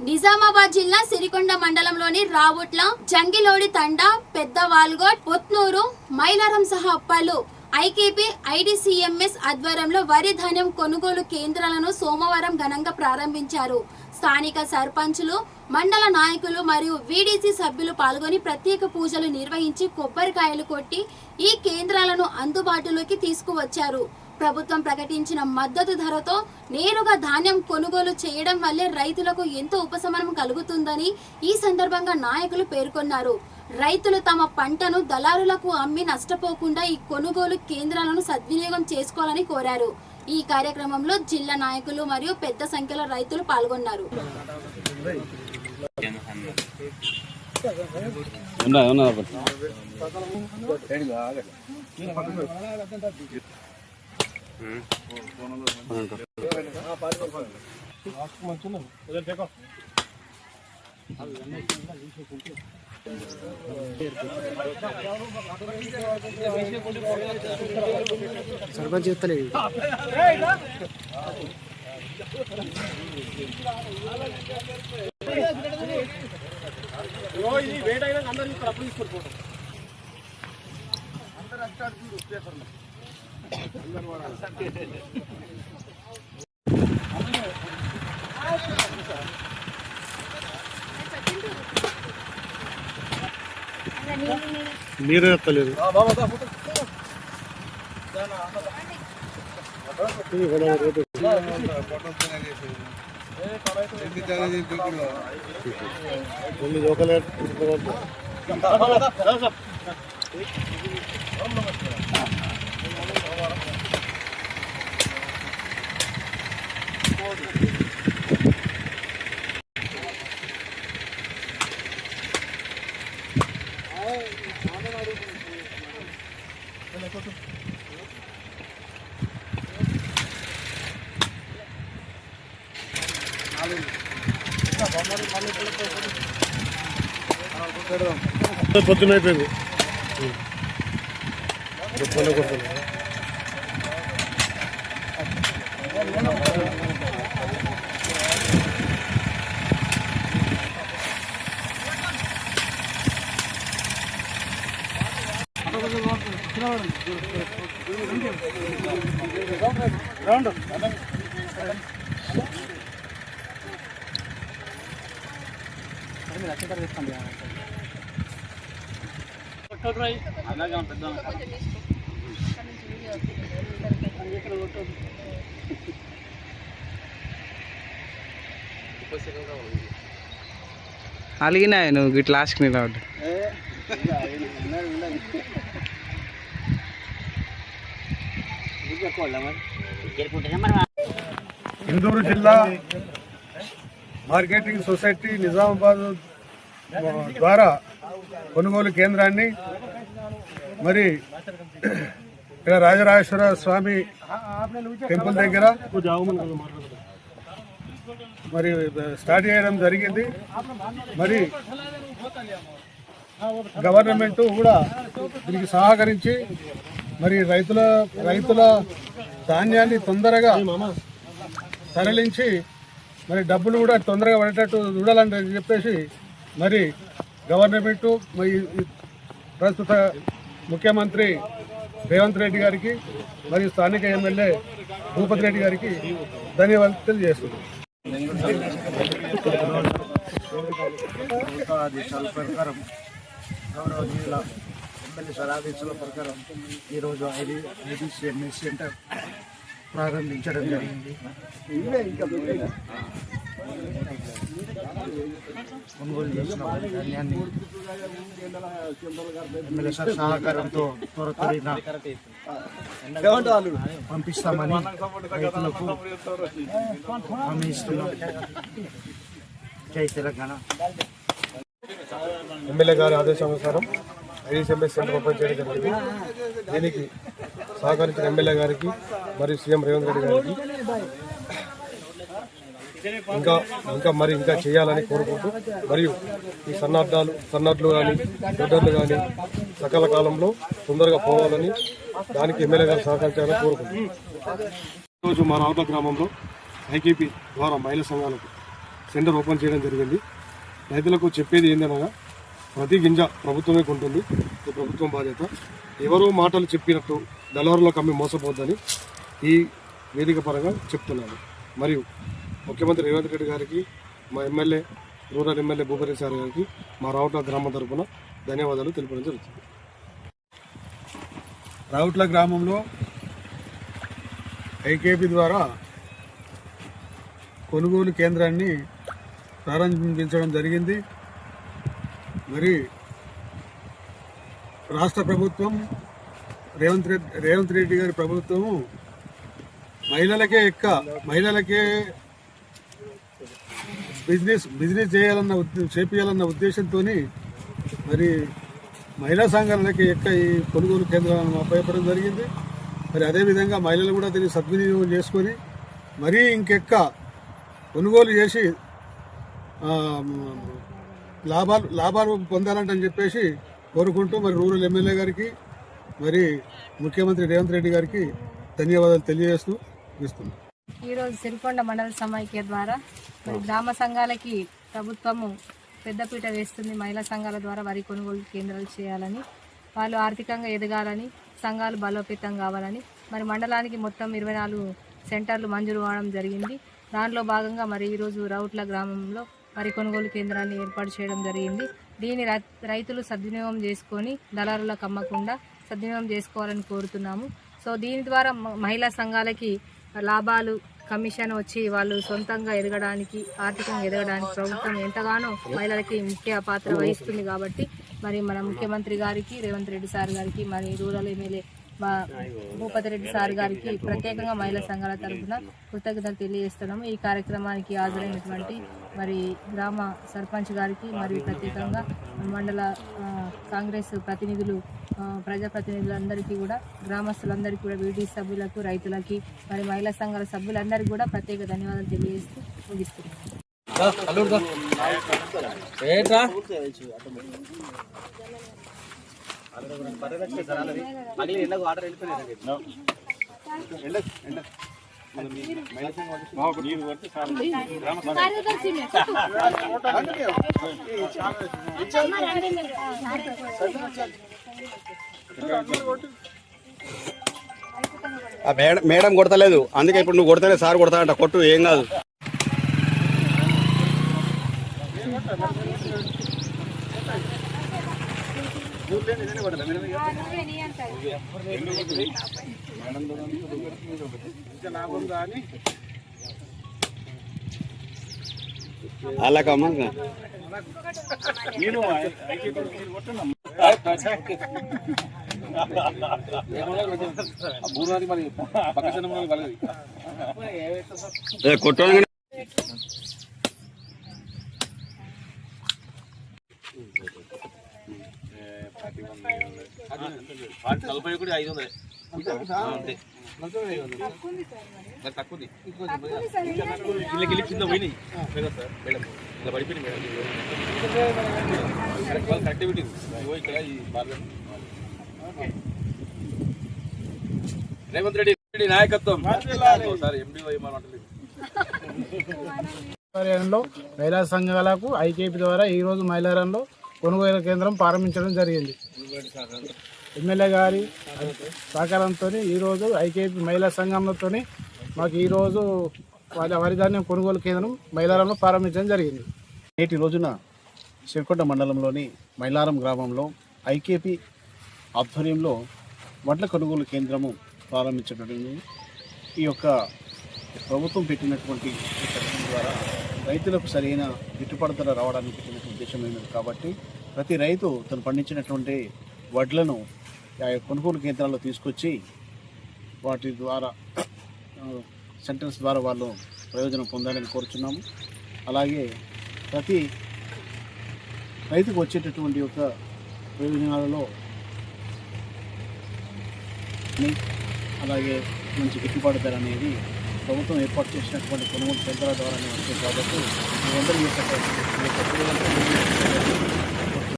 నిజామాబాద్ జిల్లా సిరికొండ మండలంలోని రావుట్ల, జంగిలోడి తండా, పెద్ద వాల్గోట్, పొత్నూరు, మైలారం సహా పలు ఐకేపీ ఐడిసిఎంఎస్ ఆధ్వర్యంలో వరి ధాన్యం కొనుగోలు కేంద్రాలను సోమవారం ఘనంగా ప్రారంభించారు. స్థానిక సర్పంచులు, మండల నాయకులు మరియు వీడీసీ సభ్యులు పాల్గొని ప్రత్యేక పూజలు నిర్వహించి కొబ్బరికాయలు కొట్టి ఈ కేంద్రాలను అందుబాటులోకి తీసుకువచ్చారు. ప్రభుత్వం ప్రకటించిన మద్దతు ధరతో నేరుగా ధాన్యం కొనుగోలు చేయడం వల్లే రైతులకు ఎంతో ఉపశమనం కలుగుతుందని ఈ సందర్భంగా నాయకులు పేర్కొన్నారు. రైతులు తమ పంటను దళారులకు అమ్మి నష్టపోకుండా ఈ కొనుగోలు కేంద్రాలను సద్వినియోగం చేసుకోవాలని కోరారు. ఈ కార్యక్రమంలో జిల్లా నాయకులు మరియు పెద్ద సంఖ్యలో రైతులు పాల్గొన్నారు. సర్పంచ్ చెప్తలేదు. వేట్ అయినా అందరూ అప్పుడు తీసుకుంటారు. మీరే ఎత్తలేదు. పొద్దున అయిపోయింది. అలిగినా నువ్వు ఇట్లా లాస్ట్కి నిలబడ్డా. ఇందూరు జిల్లా మార్కెటింగ్ సొసైటీ నిజామాబాద్ ద్వారా కొనుగోలు కేంద్రాన్ని మరి ఇక్కడ రాజరాజేశ్వర స్వామి టెంపుల్ దగ్గర మరి స్టార్ట్ చేయడం జరిగింది. మరి గవర్నమెంట్ కూడా దీనికి సహకరించి మరి రైతుల ధాన్యాన్ని తొందరగా తరలించి మరి డబ్బులు కూడా తొందరగా పడేటట్టు చూడాలని చెప్పేసి మరి గవర్నమెంట్ ప్రస్తుత ముఖ్యమంత్రి రేవంత్ రెడ్డి గారికి మరియు స్థానిక ఎమ్మెల్యే భూపతి రెడ్డి గారికి ధన్యవాదాలు తెలియజేస్తున్నాను. ఆదేశాల ప్రకారం గౌరవనీయుల ఎమ్మెల్యే సార్ ఆదేశాల ప్రకారం ఈరోజు ఐడిసిఎంఎస్ సెంటర్ ప్రారంభించడం జరిగింది. కొనుగోలు చేసిన ధాన్యాన్ని ఎమ్మెల్యే సార్ సహకారంతో త్వరిన పంపిస్తామని రైతులకు హామీ ఇస్తున్నాం. జై తెలంగాణ. ఎమ్మెల్యే గారి ఆదేశానుసారం ఐడిసిఎంఎస్ సెంటర్ ఓపెన్ చేయడం జరిగింది. దీనికి సహకరించిన ఎమ్మెల్యే గారికి మరియు సీఎం రేవంత్ రెడ్డి గారికి ఇంకా చేయాలని కోరుకుంటూ మరియు ఈ సన్నడ్లు కానీ దొడ్డర్లు కానీ సకాల కాలంలో తొందరగా పోవాలని దానికి ఎమ్మెల్యే గారు సహకరించాలని కోరుకుంటున్నాం. ఈరోజు మా రావుత గ్రామంలో ఐకేపీ ద్వారా మహిళా సంఘాలకు సెంటర్ ఓపెన్ చేయడం జరిగింది. రైతులకు చెప్పేది ఏందనగా ప్రతి గింజ ప్రభుత్వమే కొంటుంది, ఇది ప్రభుత్వం బాధ్యత. ఎవరో మాటలు చెప్పినట్టు దళారులకు అమ్మి మోసపోద్దని ఈ వేదిక పరంగా చెప్తున్నాను. మరియు ముఖ్యమంత్రి రేవంత్ రెడ్డి గారికి, మా MLA rural MLA Bhupathi sir గారికి మా రావుట్ల గ్రామం తరఫున ధన్యవాదాలు తెలుపడం జరుగుతుంది. రావుట్ల గ్రామంలో ఐకేపీ ద్వారా కొనుగోలు కేంద్రాన్ని ప్రారంభించడం జరిగింది. మరి రాష్ట్ర ప్రభుత్వం రేవంత్ రెడ్డి గారి ప్రభుత్వము మహిళలకే బిజినెస్ చేయాలన్న ఉద్దేశంతో మరి మహిళా సంఘాలకి ఈ కొనుగోలు కేంద్రాలను ఉపయోగపడడం జరిగింది. మరి అదేవిధంగా మహిళలు కూడా దీన్ని సద్వినియోగం చేసుకొని మరీ ఇంకెక్క కొనుగోలు చేసి లాభాలు పొందాలంటని చెప్పేసి కోరుకుంటూ మరి రూరల్ ఎమ్మెల్యే గారికి మరి ముఖ్యమంత్రి రేవంత్ రెడ్డి గారికి ధన్యవాదాలు తెలియజేస్తూ ఇస్తున్నాం. ఈరోజు సిరికొండ మండల సమైక్య ద్వారా మరి గ్రామ సంఘాలకి ప్రభుత్వము పెద్దపీట వేస్తుంది. మహిళా సంఘాల ద్వారా వరి కొనుగోలు కేంద్రాలు చేయాలని, వాళ్ళు ఆర్థికంగా ఎదగాలని, సంఘాలు బలోపేతం కావాలని మరి మండలానికి మొత్తం 24 సెంటర్లు మంజూరు అవ్వడం జరిగింది. దానిలో భాగంగా మరి ఈరోజు రౌట్ల గ్రామంలో వరి కొనుగోలు కేంద్రాన్ని ఏర్పాటు చేయడం జరిగింది. దీన్ని రైతులు సద్వినియోగం చేసుకొని దళారులకు అమ్మకుండా సద్వినియోగం చేసుకోవాలని కోరుతున్నాము. సో దీని ద్వారా మహిళా సంఘాలకి లాభాలు, కమిషన్ వచ్చి వాళ్ళు సొంతంగా ఎదగడానికి, ఆర్థికంగా ఎదగడానికి ప్రభుత్వం ఎంతగానో మహిళలకి ముఖ్య పాత్ర వహిస్తుంది. కాబట్టి మరి మన ముఖ్యమంత్రి గారికి, రేవంత్ రెడ్డి సార్ గారికి, మరి rural MLA Bhupathi Reddy sir గారికి ప్రత్యేకంగా మహిళా సంఘాల తరఫున కృతజ్ఞతలు తెలియజేస్తున్నాము. ఈ కార్యక్రమానికి హాజరైనటువంటి మరి గ్రామ సర్పంచ్ గారికి మరియు ప్రత్యేకంగా మండల కాంగ్రెస్ ప్రతినిధులు, ప్రజాప్రతినిధులందరికీ కూడా, గ్రామస్తులందరికీ కూడా, వీడీ సభ్యులకు, రైతులకి, మరి మహిళా సంఘాల సభ్యులందరికీ కూడా ప్రత్యేక ధన్యవాదాలు తెలియజేస్తూ ముగిస్తున్నాం. మేడం కొడతలేదు, అందుకే ఇప్పుడు నువ్వు కొడతలే, సార్ కొడతాడంట, కొట్టు, ఏం కాదు. అలాగమ్మా కొట్టు. తక్కువ కింద పోయినాయి మేడం, ఇలా పడిపోయింది మేడం. కరెక్ట్ పెట్టింది ఇక్కడ ఈ బార్గన్. రేవంత్ రెడ్డి నాయకత్వం సార్ ఎండి ఆధ్వర్యంలో మహిళా సంఘాలకు ఐకేపీ ద్వారా ఈరోజు మైలారంలో కొనుగోలు కేంద్రం ప్రారంభించడం జరిగింది. ఎమ్మెల్యే గారి సహకారంతో ఈరోజు ఐకేపీ మహిళా సంఘంతో మాకు ఈరోజు వరిధాన్యం కొనుగోలు కేంద్రం మైలారంలో ప్రారంభించడం జరిగింది. నేటి రోజున సిరికొండ మండలంలోని మైలారం గ్రామంలో ఐకేపీ ఆధ్వర్యంలో వడ్ల కొనుగోలు కేంద్రము ప్రారంభించబడింది. ఈ యొక్క ప్రభుత్వం పెట్టినటువంటి ఈ పథకం ద్వారా రైతులకు సరైన గిట్టుబాటు ధర రావడానికి పెట్టిన ఉద్దేశమైనది. కాబట్టి ప్రతి రైతు తను పండించినటువంటి వడ్లను కొనుగోలు కేంద్రాల్లో తీసుకొచ్చి వాటి ద్వారా సెంటర్స్ ద్వారా వాళ్ళు ప్రయోజనం పొందాలని కోరుచున్నాము. అలాగే ప్రతి రైతుకు వచ్చేటటువంటి యొక్క ప్రయోజనాలలో అలాగే మంచి గిట్టుబాటు ధర అనేది ప్రభుత్వం ఏర్పాటు చేసినటువంటి కొనుగోలు కేంద్రాల ద్వారానే వస్తుంది. కాబట్టి అందరి యొక్క